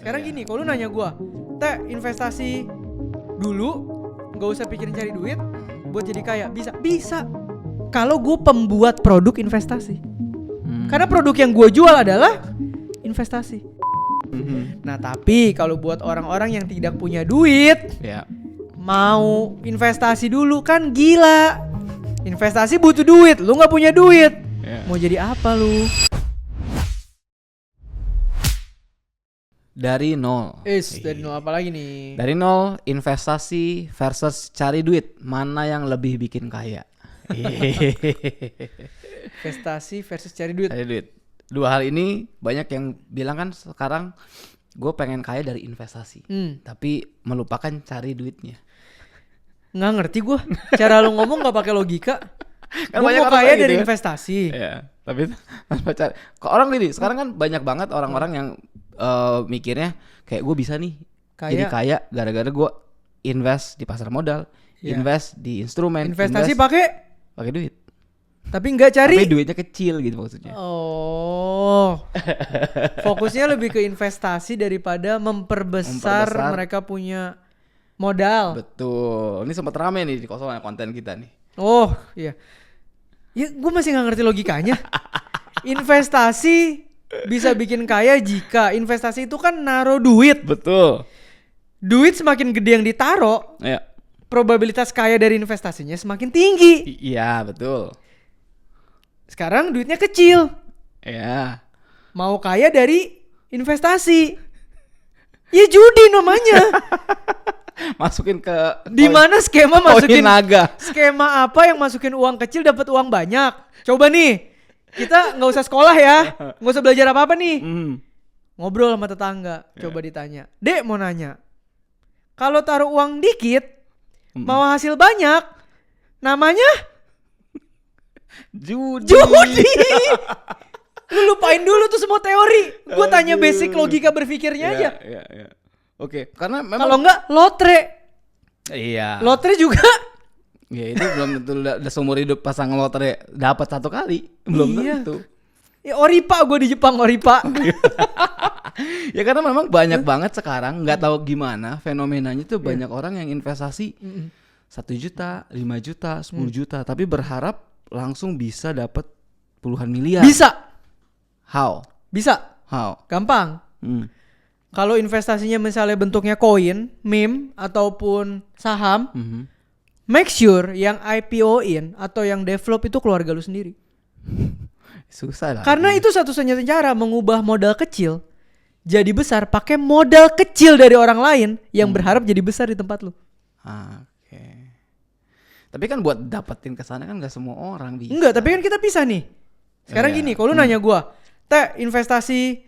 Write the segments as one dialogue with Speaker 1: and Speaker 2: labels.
Speaker 1: Sekarang gini, kalau lu nanya gue, investasi dulu, gak usah pikirin cari duit buat jadi kaya. Bisa. Kalau gue pembuat produk investasi. Karena produk yang gue jual adalah investasi. Nah tapi kalau buat orang-orang yang tidak punya duit, mau investasi dulu kan gila. Investasi butuh duit, lu gak punya duit, mau jadi apa lu?
Speaker 2: Dari nol.
Speaker 1: Dari nol apa lagi nih?
Speaker 2: Dari nol, investasi versus cari duit, mana yang lebih bikin kaya?
Speaker 1: Investasi versus cari duit.
Speaker 2: Cari duit. Dua hal ini banyak yang bilang kan sekarang gue pengen kaya dari investasi, tapi melupakan cari duitnya.
Speaker 1: Nggak ngerti gue. Cara lu ngomong nggak pakai logika.
Speaker 2: Kan
Speaker 1: gue mau kaya dari
Speaker 2: gitu,
Speaker 1: investasi.
Speaker 2: Ya, tapi cari. Orang gini, sekarang kan banyak banget orang-orang yang mikirnya kayak gue bisa nih jadi kaya gara-gara gue invest di pasar modal, invest di instrumen,
Speaker 1: investasi pakai
Speaker 2: duit.
Speaker 1: Tapi nggak cari.
Speaker 2: Tapi duitnya kecil gitu maksudnya.
Speaker 1: Oh, fokusnya lebih ke investasi daripada memperbesar mereka punya modal.
Speaker 2: Betul. Ini sempat rame nih di kosongan konten kita nih.
Speaker 1: Oh iya. Ya gue masih nggak ngerti logikanya. Investasi bisa bikin kaya jika investasi itu kan naruh duit.
Speaker 2: Betul.
Speaker 1: Duit semakin gede yang ditaro, probabilitas kaya dari investasinya semakin tinggi.
Speaker 2: Iya betul.
Speaker 1: Sekarang duitnya kecil.
Speaker 2: Iya.
Speaker 1: Mau kaya dari investasi. Ya judi namanya.
Speaker 2: Masukin ke
Speaker 1: di mana skema masukin
Speaker 2: naga.
Speaker 1: Skema apa yang masukin uang kecil dapat uang banyak? Coba nih. Kita nggak usah sekolah ya, nggak usah belajar apa-apa nih. Ngobrol sama tetangga, coba ditanya. Dek mau nanya, kalau taruh uang dikit, mau hasil banyak, namanya
Speaker 2: judi.
Speaker 1: Lu lupain dulu tuh semua teori. Gue tanya basic logika berpikirnya aja.
Speaker 2: Oke, karena memang
Speaker 1: kalau enggak lotre.
Speaker 2: Iya.
Speaker 1: Lotre juga.
Speaker 2: Ya itu belum tentu udah seumur hidup pasang lotre dapat satu kali, belum tentu.
Speaker 1: Ya oripa gue di Jepang, oripa.
Speaker 2: Ya karena memang banyak banget sekarang nggak tahu gimana fenomenanya tuh banyak orang yang investasi 1 juta, 5 juta, 10 juta, tapi berharap langsung bisa dapat puluhan miliar.
Speaker 1: Bisa.
Speaker 2: How?
Speaker 1: Bisa.
Speaker 2: How?
Speaker 1: Gampang. Kalau investasinya misalnya bentuknya koin, meme ataupun saham. Make sure yang IPO-in atau yang develop itu keluarga lu sendiri.
Speaker 2: Susah lah.
Speaker 1: Karena itu satu-satunya cara mengubah modal kecil jadi besar pakai modal kecil dari orang lain yang berharap jadi besar di tempat lu.
Speaker 2: Oke. Tapi kan buat dapetin kesana kan gak semua orang bisa.
Speaker 1: Enggak, tapi kan kita bisa nih. Sekarang gini, kalau lu nanya gua, investasi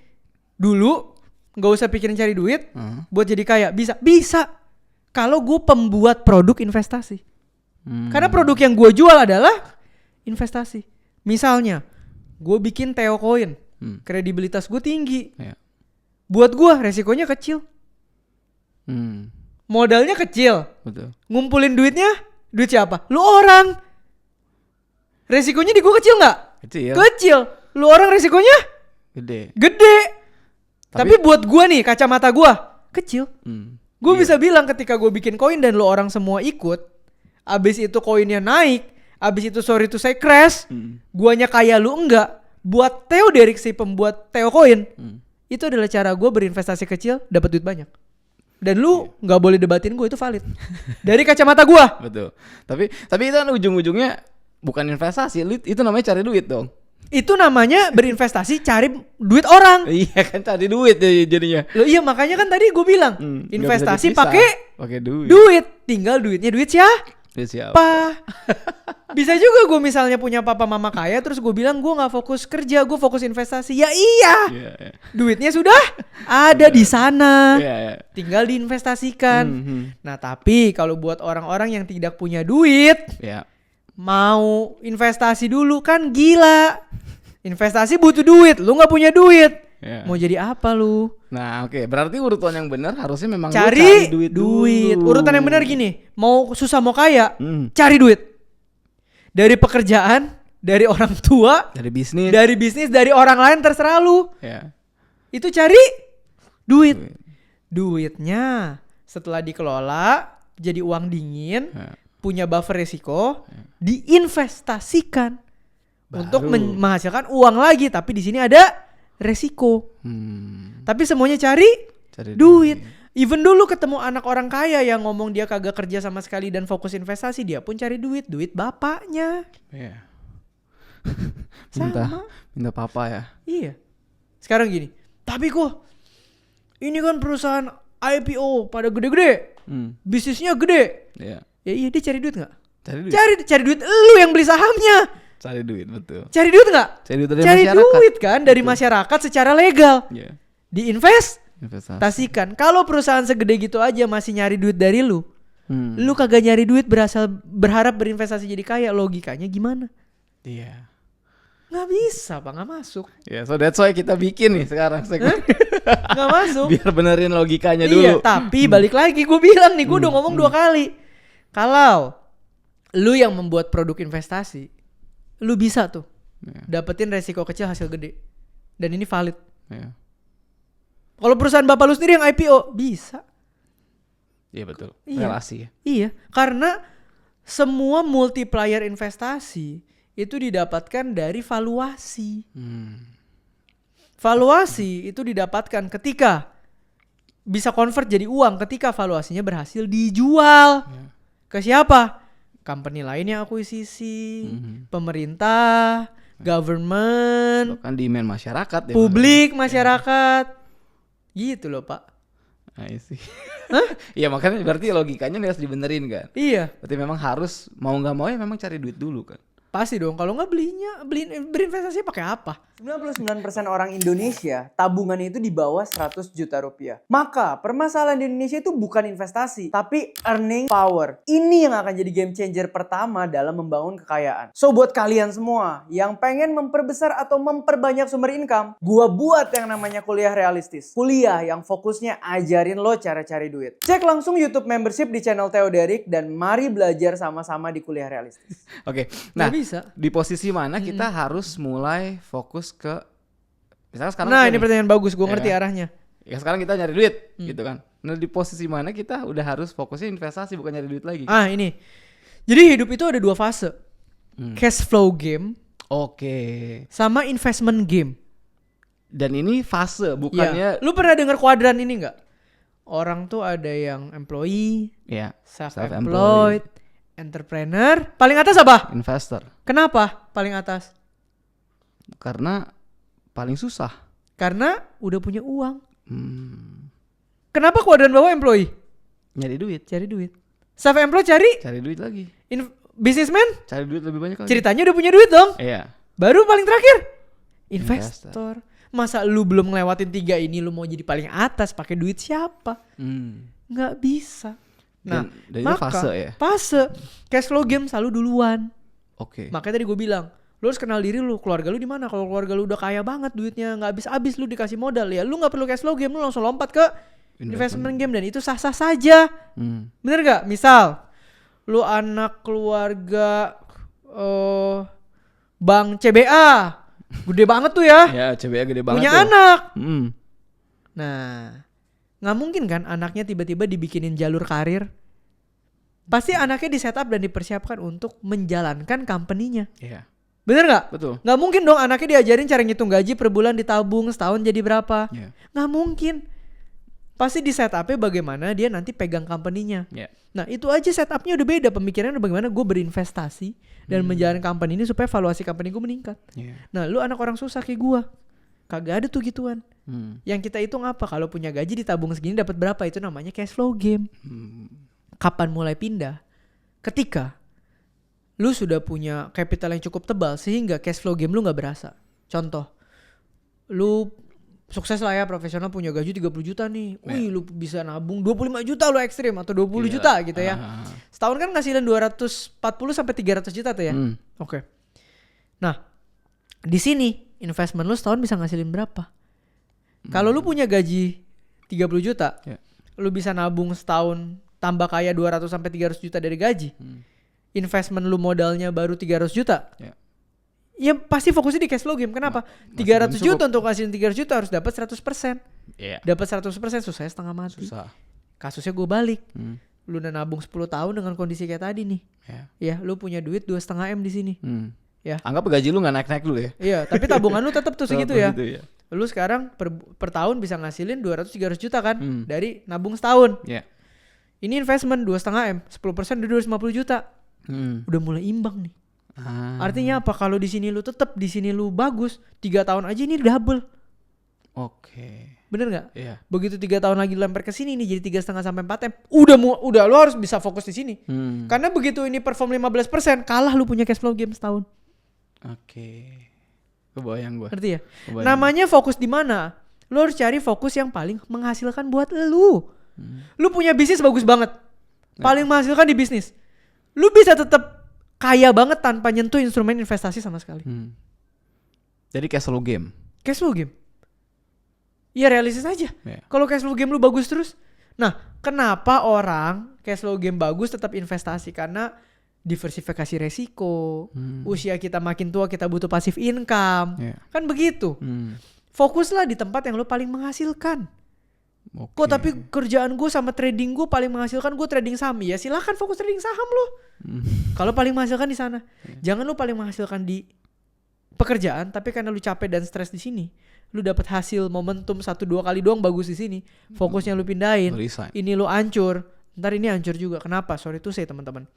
Speaker 1: dulu, gak usah pikirin cari duit buat jadi kaya. Bisa. Kalau gue pembuat produk investasi. Karena produk yang gue jual adalah investasi. Misalnya, gue bikin Theo Coin, kredibilitas gue tinggi. Buat gue resikonya kecil. Modalnya kecil.
Speaker 2: Betul.
Speaker 1: Ngumpulin duitnya, duit siapa? Lu orang. Resikonya di gue kecil nggak? Kecil. Lu orang resikonya? Gede. Tapi buat gue nih, kacamata gue kecil. Gue bisa bilang ketika gue bikin koin dan lo orang semua ikut, abis itu koinnya naik, abis itu sorry to say crash, guanya kaya lu enggak. Buat Theo Derek si pembuat Theo Coin, itu adalah cara gue berinvestasi kecil dapat duit banyak. Dan lu nggak boleh debatin gue, itu valid dari kacamata gue.
Speaker 2: Betul. Tapi itu kan ujung-ujungnya bukan investasi, itu namanya cari duit dong.
Speaker 1: Itu namanya berinvestasi cari duit orang.
Speaker 2: Iya kan, cari duit jadinya.
Speaker 1: Loh iya, makanya kan tadi gue bilang investasi pakai
Speaker 2: duit.
Speaker 1: Tinggal duitnya duit siapa? Bisa juga gue misalnya punya papa mama kaya, terus gue bilang gue nggak fokus kerja, gue fokus investasi. Ya iya. Duitnya sudah ada di sana. Tinggal diinvestasikan. Nah tapi kalau buat orang-orang yang tidak punya duit, mau investasi dulu kan gila. Investasi butuh duit, lu nggak punya duit, mau jadi apa lu?
Speaker 2: Nah oke, berarti urutan yang benar harusnya memang
Speaker 1: cari
Speaker 2: duit.
Speaker 1: Urutan yang benar gini, mau susah mau kaya, cari duit. Dari pekerjaan, dari orang tua,
Speaker 2: dari bisnis,
Speaker 1: dari orang lain, terserah lu. Itu cari Duitnya setelah dikelola jadi uang dingin, punya buffer resiko, diinvestasikan untuk menghasilkan uang lagi, tapi di sini ada resiko. Tapi semuanya cari duit. Even dulu ketemu anak orang kaya yang ngomong dia kagak kerja sama sekali dan fokus investasi, dia pun cari duit bapaknya.
Speaker 2: Minta papa ya.
Speaker 1: Iya. Sekarang gini, tapi kok ini kan perusahaan IPO pada gede-gede, bisnisnya gede. Ya iya, dia cari duit nggak? Cari duit, lu yang beli sahamnya.
Speaker 2: Cari duit, betul.
Speaker 1: Cari duit nggak?
Speaker 2: Cari duit
Speaker 1: kan dari masyarakat secara legal. Diinvestasikan. Kalau perusahaan segede gitu aja masih nyari duit dari lu, lu kagak nyari duit berharap berinvestasi jadi kaya, logikanya gimana?
Speaker 2: Iya.
Speaker 1: Nggak bisa Pak, nggak masuk.
Speaker 2: So that's why kita bikin nih sekarang segmen.
Speaker 1: Nggak masuk.
Speaker 2: Biar benerin logikanya dulu.
Speaker 1: Tapi balik lagi gue bilang nih, gue udah ngomong 2 kali. Kalau lu yang membuat produk investasi, lu bisa tuh dapetin resiko kecil hasil gede. Dan ini valid. Kalau perusahaan bapak lu sendiri yang IPO, bisa.
Speaker 2: Iya betul. Relasi ya.
Speaker 1: Iya, karena semua multiplier investasi itu didapatkan dari valuasi. Valuasi itu didapatkan ketika bisa convert jadi uang ketika valuasinya berhasil dijual. Ke siapa? Company lain yang akuisisi, pemerintah, government,
Speaker 2: kan demand masyarakat ya,
Speaker 1: publik masyarakat. Gitu loh Pak.
Speaker 2: Iya makanya berarti logikanya harus dibenerin kan.
Speaker 1: Iya.
Speaker 2: Berarti memang harus mau nggak mau ya memang cari duit dulu kan.
Speaker 1: Pasti dong, kalau nggak berinvestasi pakai apa? 99% orang Indonesia tabungannya itu di bawah 100 juta rupiah. Maka permasalahan di Indonesia itu bukan investasi, tapi earning power. Ini yang akan jadi game changer pertama dalam membangun kekayaan. So buat kalian semua yang pengen memperbesar atau memperbanyak sumber income, gua buat yang namanya kuliah realistis. Kuliah yang fokusnya ajarin lo cara cari duit. Cek langsung YouTube membership di channel Theo Derek dan mari belajar sama-sama di kuliah realistis.
Speaker 2: Oke, nah
Speaker 1: bisa.
Speaker 2: Di posisi mana kita harus mulai fokus ke misalnya sekarang.
Speaker 1: Nah ini pertanyaan bagus, gue ngerti arahnya.
Speaker 2: Ya sekarang kita nyari duit gitu kan. Nah di posisi mana kita udah harus fokusnya investasi bukan nyari duit lagi.
Speaker 1: Ini. Jadi hidup itu ada 2 fase. Cash flow game. Sama investment game.
Speaker 2: Dan ini fase bukannya.
Speaker 1: Lu pernah dengar kuadran ini nggak? Orang tuh ada yang employee, self-employed, entrepreneur. Paling atas apa?
Speaker 2: Investor.
Speaker 1: Kenapa paling atas?
Speaker 2: Karena paling susah.
Speaker 1: Karena udah punya uang. Kenapa kuadran bawah employee?
Speaker 2: Cari duit.
Speaker 1: Self-employed cari
Speaker 2: duit lagi.
Speaker 1: Businessman?
Speaker 2: Cari duit lebih banyak lagi.
Speaker 1: Ceritanya udah punya duit dong.
Speaker 2: Iya.
Speaker 1: Baru paling terakhir investor. Masa lu belum ngelewatin 3 ini lu mau jadi paling atas pakai duit siapa? Nggak bisa. Nah,
Speaker 2: dan
Speaker 1: maka fase cash flow game selalu duluan. Makanya tadi gue bilang, lu harus kenal diri lu, keluarga lu di mana. Kalau keluarga lu udah kaya banget duitnya, nggak habis-habis, lu dikasih modal ya, lu nggak perlu cash flow game, lu langsung lompat ke investment game dan itu sah-sah saja. Bener gak? Misal, lu anak keluarga Bank CBA, gede banget tuh ya.
Speaker 2: Ya CBA gede banget.
Speaker 1: Punya
Speaker 2: tuh.
Speaker 1: anak. Nah, nggak mungkin kan anaknya tiba-tiba dibikinin jalur karir. Pasti anaknya di setup dan dipersiapkan untuk menjalankan company-nya.
Speaker 2: Iya.
Speaker 1: Bener nggak?
Speaker 2: Betul.
Speaker 1: Nggak mungkin dong anaknya diajarin cara ngitung gaji per bulan ditabung setahun jadi berapa. Nggak mungkin. Pasti di setupnya bagaimana dia nanti pegang company-nya. Nah itu aja setupnya udah beda. Pemikirannya bagaimana gue berinvestasi dan menjalankan company ini supaya valuasi company gue meningkat. Nah lu anak orang susah kayak gue, kagak ada tuh gituan. Yang kita hitung apa? Kalau punya gaji ditabung segini dapat berapa? Itu namanya cash flow game. Kapan mulai pindah? Ketika lu sudah punya capital yang cukup tebal sehingga cash flow game lu gak berasa. Contoh, lu sukses lah ya, profesional punya gaji 30 juta nih. Wih lu bisa nabung 25 juta lu ekstrim atau 20 juta gitu ya. Setahun kan ngasilin 240 sampai 300 juta tuh ya. Nah, di sini investment lu setahun bisa ngasilin berapa? Kalau lu punya gaji 30 juta, lu bisa nabung setahun tambah kaya 200 sampai 300 juta dari gaji. Investment lu modalnya baru 300 juta. Ya pasti fokusnya di cash flow game. Kenapa? 300 juta untuk hasilin 300 juta harus dapat 100%. Dapat 100% susahnya setengah mati.
Speaker 2: Susah.
Speaker 1: Kasusnya gue balik. Lu udah nabung 10 tahun dengan kondisi kayak tadi nih. Ya, lu punya duit 2,5 M di sini. Ya.
Speaker 2: Anggap gaji lu gak naik-naik dulu ya.
Speaker 1: Iya, tapi tabungan lu tetap tuh segitu ya. Lu sekarang per tahun bisa ngasilin 200-300 juta kan dari nabung setahun. Ini investment 2,5 M, 10% udah 250 juta. Udah mulai imbang nih. Artinya apa? Kalau di sini lu tetap, di sini lu bagus, 3 tahun aja ini double.
Speaker 2: Oke.
Speaker 1: Bener nggak?
Speaker 2: Iya.
Speaker 1: Begitu 3 tahun lagi lempar ke sini nih jadi 3,5 sampai 4 M. Udah lu harus bisa fokus di sini. Karena begitu ini perform 15%, kalah lu punya cash flow game setahun.
Speaker 2: Oke. Kebayang gua.
Speaker 1: Ngerti ya? Namanya fokus di mana? Lu harus cari fokus yang paling menghasilkan buat lu. Lu punya bisnis bagus banget. Paling menghasilkan di bisnis. Lu bisa tetap kaya banget tanpa nyentuh instrumen investasi sama sekali.
Speaker 2: Jadi cash flow game.
Speaker 1: Cash flow game. Iya realistis aja. Kalau cash flow game lu bagus terus. Nah, kenapa orang cash flow game bagus tetap investasi? Karena diversifikasi resiko. Usia kita makin tua kita butuh passive income. Kan begitu. Fokuslah di tempat yang lu paling menghasilkan. Kok tapi kerjaan gue sama trading gue paling menghasilkan gue trading saham. Ya silahkan fokus trading saham lo. Kalau paling menghasilkan di sana. Jangan lu paling menghasilkan di pekerjaan, tapi karena lu capek dan stres di sini, lu dapat hasil momentum 1-2 kali doang bagus di sini. Fokusnya lu pindahin. Ini lu hancur. Ntar ini hancur juga. Kenapa? Sorry tuh saya teman-teman.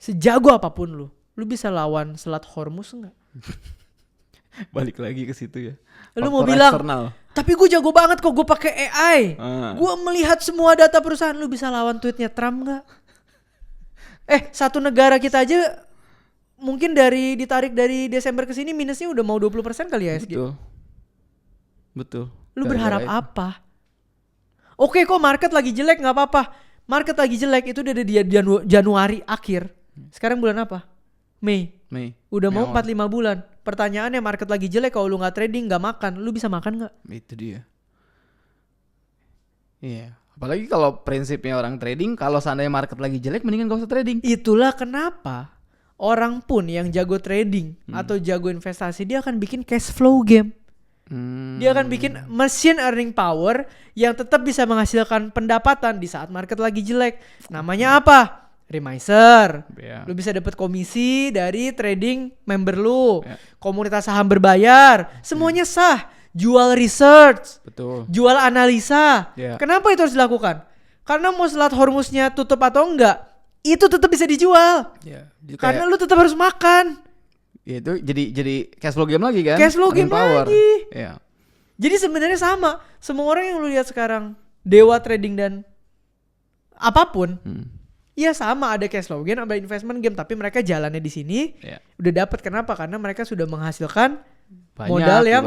Speaker 1: Sejago apapun lu bisa lawan Selat Hormuz enggak?
Speaker 2: Balik lagi ke situ ya.
Speaker 1: Lu mau bilang eksternal. Tapi gue jago banget kok, gue pakai AI. Gue melihat semua data perusahaan. Lu bisa lawan tweetnya Trump nggak? Satu negara kita aja mungkin ditarik dari Desember ke sini minusnya udah mau 20% kali ya SG.
Speaker 2: Betul.
Speaker 1: Lu berharap apa? Oke kok market lagi jelek nggak apa-apa. Market lagi jelek itu udah di Januari akhir. Sekarang bulan apa? Mei. Udah mau 4-5 bulan. Pertanyaannya market lagi jelek, kalau lu gak trading gak makan, lu bisa makan gak?
Speaker 2: Itu dia. Iya. Apalagi kalau prinsipnya orang trading, kalau seandainya market lagi jelek mendingan gak usah trading.
Speaker 1: Itulah kenapa orang pun yang jago trading atau jago investasi, dia akan bikin cash flow game. Dia akan bikin machine earning power yang tetap bisa menghasilkan pendapatan di saat market lagi jelek. Namanya apa? Remiser. Lu bisa dapat komisi dari trading member lu. Komunitas saham berbayar. Semuanya sah. Jual research.
Speaker 2: Betul.
Speaker 1: Jual analisa. Kenapa itu harus dilakukan? Karena mau Selat Hormuznya tutup atau enggak, itu tetap bisa dijual. Karena lu tetap harus makan.
Speaker 2: Ya itu jadi cash flow game lagi kan?
Speaker 1: Cash flow game lagi. Jadi sebenarnya sama. Semua orang yang lu lihat sekarang dewa trading dan apapun. Iya sama, ada cash flow game, ada investment game, tapi mereka jalannya di sini udah dapat. Kenapa? Karena mereka sudah menghasilkan banyak, modal yang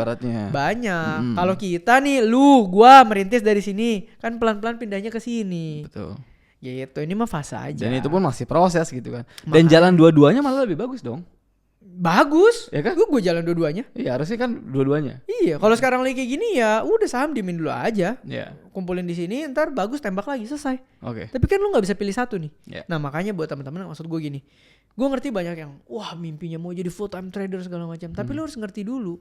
Speaker 1: banyak. Kalau kita nih, gua merintis dari sini, kan pelan-pelan pindahnya ke sini.
Speaker 2: Betul.
Speaker 1: Gitu, ini mah fase aja.
Speaker 2: Dan itu pun masih proses gitu kan. Dan jalan dua-duanya malah lebih bagus dong.
Speaker 1: Bagus,
Speaker 2: ya kan?
Speaker 1: Gue jalan dua-duanya.
Speaker 2: Iya harusnya kan dua-duanya.
Speaker 1: Iya, kalau sekarang lagi kayak gini ya udah saham dimin dulu aja. Kumpulin di sini, ntar bagus tembak lagi selesai. Tapi kan lu nggak bisa pilih satu nih. Nah makanya buat teman-teman maksud gue gini, gue ngerti banyak yang wah mimpinya mau jadi full time trader segala macam. Tapi lu harus ngerti dulu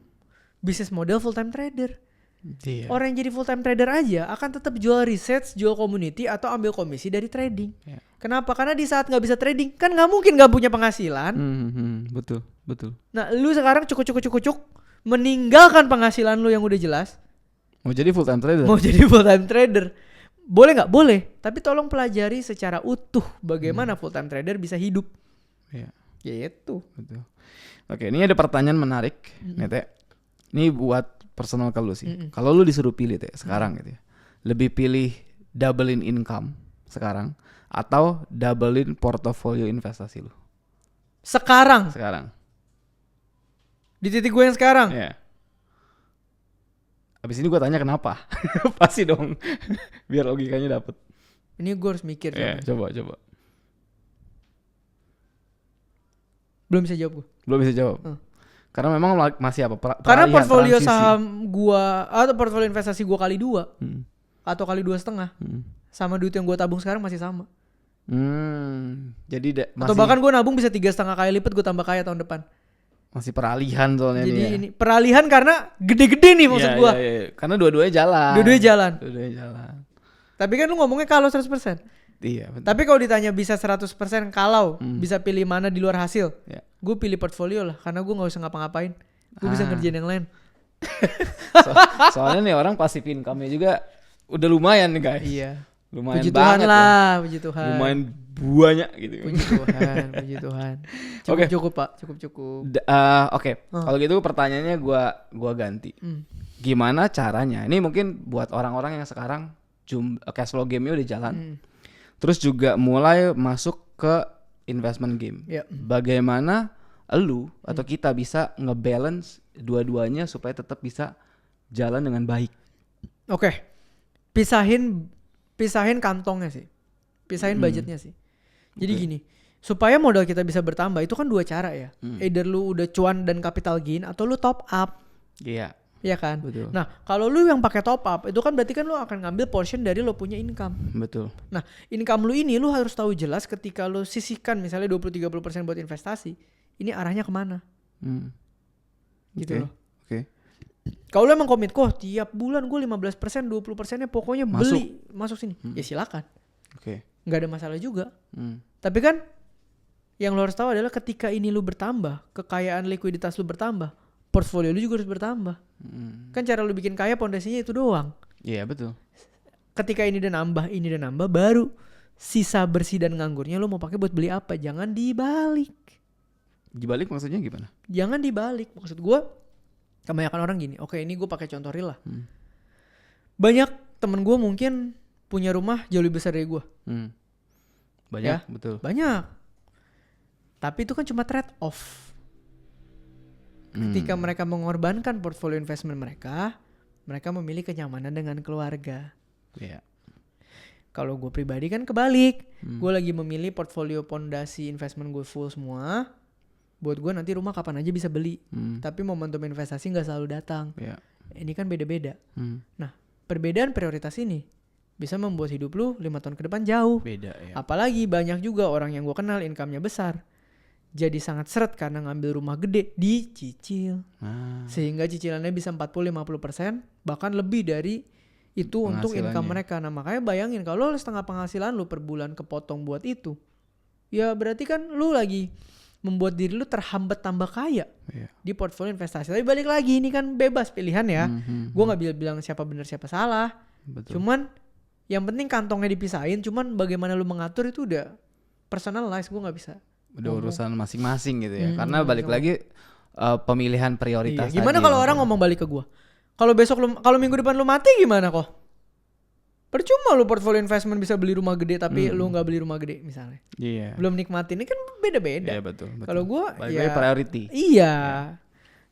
Speaker 1: bisnis model full time trader. Orang yang jadi full time trader aja akan tetap jual research, jual community atau ambil komisi dari trading. Kenapa? Karena di saat nggak bisa trading kan nggak mungkin nggak punya penghasilan.
Speaker 2: Betul.
Speaker 1: Nah lu sekarang cuk meninggalkan penghasilan lu yang udah jelas.
Speaker 2: Mau jadi full time
Speaker 1: trader. Boleh nggak? Boleh. Tapi tolong pelajari secara utuh bagaimana full time trader bisa hidup. Gitu.
Speaker 2: Betul. Oke, ini ada pertanyaan menarik, Nete. Ini buat personal ke lu sih. Kalau lu disuruh pilih Teh sekarang gitu ya. Lebih pilih doublein income sekarang atau doublein portofolio investasi lu?
Speaker 1: Sekarang. Di titik gue yang sekarang.
Speaker 2: Abis ini gue tanya kenapa. Pasti dong. Biar logikanya dapet.
Speaker 1: Ini gue harus mikir.
Speaker 2: Coba.
Speaker 1: Belum bisa jawab.
Speaker 2: Karena memang masih apa?
Speaker 1: Karena portfolio saham gua atau portfolio investasi gua kali 2 atau kali 2,5 sama duit yang gua tabung sekarang masih sama.
Speaker 2: Jadi
Speaker 1: atau bahkan gua nabung bisa 3,5 kali lipat, gua tambah kaya tahun depan.
Speaker 2: Masih peralihan soalnya.
Speaker 1: Jadi ini peralihan karena gede-gede nih maksud gua.
Speaker 2: Iya. Karena dua-duanya jalan.
Speaker 1: Dua-duanya jalan. Tapi kan lu ngomongnya kalau 100%.
Speaker 2: Iya, betul.
Speaker 1: Tapi kalau ditanya bisa 100% kalau bisa pilih mana di luar hasil, gue pilih portfolio lah, karena gue nggak usah ngapa-ngapain, gue bisa ngerjain yang lain.
Speaker 2: Soalnya nih orang passive income-nya juga udah lumayan nih guys.
Speaker 1: Iya.
Speaker 2: Lumayan
Speaker 1: puji Tuhan
Speaker 2: banget
Speaker 1: lah, puji Tuhan.
Speaker 2: Lumayan banyak gitu.
Speaker 1: Puji Tuhan. Cukup Pak, cukup.
Speaker 2: Oke. Kalau gitu pertanyaannya gua ganti. Gimana caranya? Ini mungkin buat orang-orang yang sekarang cash flow game-nya udah jalan. Terus juga mulai masuk ke investment game. Bagaimana lu atau kita bisa ngebalance dua-duanya supaya tetap bisa jalan dengan baik?
Speaker 1: Oke. Pisahin kantongnya sih. Pisahin budgetnya sih. Jadi gini, supaya modal kita bisa bertambah itu kan dua cara ya. Either lu udah cuan dan capital gain atau lu top up.
Speaker 2: Iya.
Speaker 1: Iya kan?
Speaker 2: Betul.
Speaker 1: Nah, kalau lu yang pakai top up, itu kan berarti kan lu akan ngambil portion dari lo punya income.
Speaker 2: Betul.
Speaker 1: Nah, income lu ini lu harus tahu jelas ketika lu sisihkan misalnya 20-30% buat investasi. Ini arahnya kemana? Gitu loh.
Speaker 2: Oke.
Speaker 1: Kalau lu emang komit kok tiap bulan gue 15%, 20%-nya pokoknya beli masuk sini. Ya silakan.
Speaker 2: Oke.
Speaker 1: Nggak ada masalah juga. Tapi kan yang lu harus tahu adalah ketika ini lu bertambah, kekayaan likuiditas lu bertambah, portfolio lu juga harus bertambah. Kan cara lu bikin kaya pondasinya itu doang.
Speaker 2: Iya betul.
Speaker 1: Ketika ini udah nambah, baru sisa bersih dan nganggurnya lu mau pakai buat beli apa? Jangan dibalik.
Speaker 2: Dibalik maksudnya gimana?
Speaker 1: Jangan dibalik. Maksud gue, kebanyakan orang gini. Oke, ini gue pakai contoh real lah. Banyak temen gue mungkin punya rumah jauh lebih besar dari gue.
Speaker 2: Banyak,
Speaker 1: ya?
Speaker 2: Betul.
Speaker 1: Banyak. Tapi itu kan cuma trade off. Ketika mereka mengorbankan portfolio investment mereka memilih kenyamanan dengan keluarga.
Speaker 2: Iya.
Speaker 1: Kalau gue pribadi kan kebalik. Gue lagi memilih portfolio pondasi investment gue full semua. Buat gue nanti rumah kapan aja bisa beli. Tapi momentum investasi gak selalu datang.
Speaker 2: Iya.
Speaker 1: Ini kan beda-beda. Nah, perbedaan prioritas ini bisa membuat hidup lu 5 tahun ke depan jauh.
Speaker 2: Beda ya.
Speaker 1: Apalagi banyak juga orang yang gue kenal income-nya besar. Jadi sangat seret karena ngambil rumah gede dicicil. Sehingga cicilannya bisa 40-50%. Bahkan lebih dari itu untuk income mereka. Nah makanya bayangin kalau setengah penghasilan lu per bulan kepotong buat itu. Ya berarti kan lu lagi membuat diri lu terhambat tambah kaya di portfolio investasi. Tapi balik lagi ini kan bebas pilihan ya. Gue gak bilang siapa benar siapa salah.
Speaker 2: Betul.
Speaker 1: Cuman yang penting kantongnya dipisahin. Cuman bagaimana lu mengatur itu udah personalize. Gue gak bisa.
Speaker 2: Udah urusan masing-masing gitu ya. Karena balik lagi pemilihan prioritas.
Speaker 1: Iya. Gimana kalau orang ngomong balik ke gue? Kalau minggu depan lu mati gimana kok? Percuma lu portfolio investment bisa beli rumah gede tapi lu nggak beli rumah gede misalnya.
Speaker 2: Iya.
Speaker 1: Belum nikmatin ini kan beda-beda.
Speaker 2: Iya betul.
Speaker 1: Kalau gue
Speaker 2: ya priority.
Speaker 1: Iya.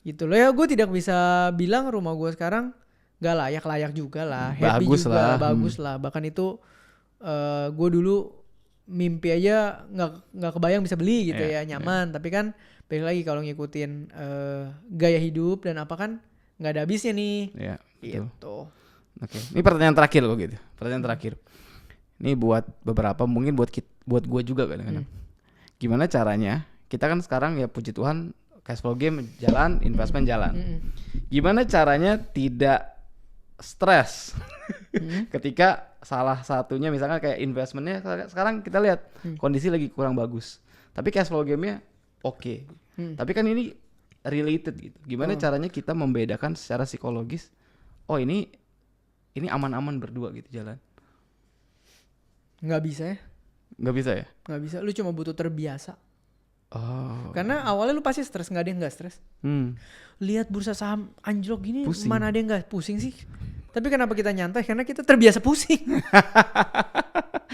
Speaker 1: Gitu loh ya, gue tidak bisa bilang rumah gue sekarang gak layak juga lah. Happy
Speaker 2: bagus
Speaker 1: juga,
Speaker 2: lah.
Speaker 1: Bagus lah. Bahkan itu gue dulu mimpi aja nggak kebayang bisa beli gitu ya, nyaman. Tapi kan balik lagi kalau ngikutin gaya hidup dan apa kan nggak ada habisnya nih.
Speaker 2: Iya.
Speaker 1: Gitu.
Speaker 2: Oke. Ini pertanyaan terakhir loh gitu. Pertanyaan terakhir. Ini buat beberapa mungkin buat gue juga kadang-kadang. Gimana caranya? Kita kan sekarang ya puji Tuhan cash flow game jalan, investment jalan. Gimana caranya tidak stres ketika salah satunya misalkan kayak investmentnya sekarang kita lihat kondisi lagi kurang bagus, tapi cash flow game-nya oke. Tapi kan ini related gitu. Gimana caranya kita membedakan secara psikologis? Oh ini aman-aman berdua gitu jalan.
Speaker 1: Nggak bisa ya?
Speaker 2: Nggak bisa ya?
Speaker 1: Nggak bisa. Lu cuma butuh terbiasa.
Speaker 2: Oh.
Speaker 1: Karena awalnya lu pasti stres, nggak ada yang nggak stres. Lihat bursa saham anjlok gini, pusing. Mana ada yang nggak pusing sih? Tapi kenapa kita nyantai? Karena kita terbiasa pusing.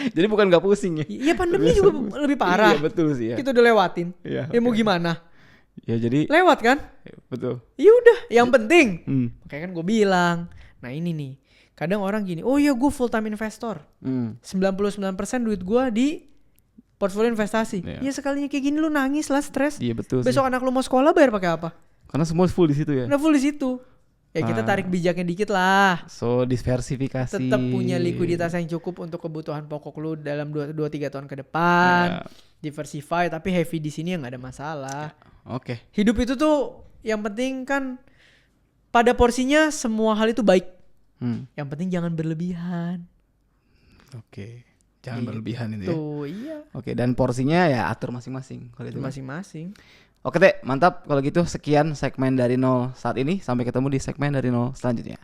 Speaker 2: Jadi bukan nggak pusing ya?
Speaker 1: Iya pandemi juga lebih parah.
Speaker 2: Iya betul sih ya.
Speaker 1: Kita udah lewatin.
Speaker 2: Iya.
Speaker 1: Ya mau gimana?
Speaker 2: Ya jadi.
Speaker 1: Lewat kan?
Speaker 2: Betul.
Speaker 1: Ya udah. Yang penting. Makanya kan gue bilang. Nah ini nih. Kadang orang gini. Oh iya gue full time investor. 99% duit gue di portfolio investasi. Ya sekalinya kayak gini lu nangis lah, stres.
Speaker 2: Iya betul.
Speaker 1: Besok anak lu mau sekolah bayar pakai apa?
Speaker 2: Karena semua full di situ ya.
Speaker 1: Nah full di situ. Ya kita tarik bijaknya dikit lah.
Speaker 2: So diversifikasi.
Speaker 1: Tetap punya likuiditas yang cukup untuk kebutuhan pokok lu dalam 2-3 tahun ke depan. Diversify tapi heavy di sini ya nggak ada masalah.
Speaker 2: Oke.
Speaker 1: Hidup itu tuh yang penting kan pada porsinya semua hal itu baik. Yang penting jangan berlebihan.
Speaker 2: Oke. Jangan berlebihan ini ya.
Speaker 1: Tuh, iya.
Speaker 2: Oke, dan porsinya ya atur masing-masing kalau itu.
Speaker 1: Masing-masing.
Speaker 2: Oke, Teh, mantap. Kalau gitu sekian segmen dari nol saat ini. Sampai ketemu di segmen dari nol selanjutnya.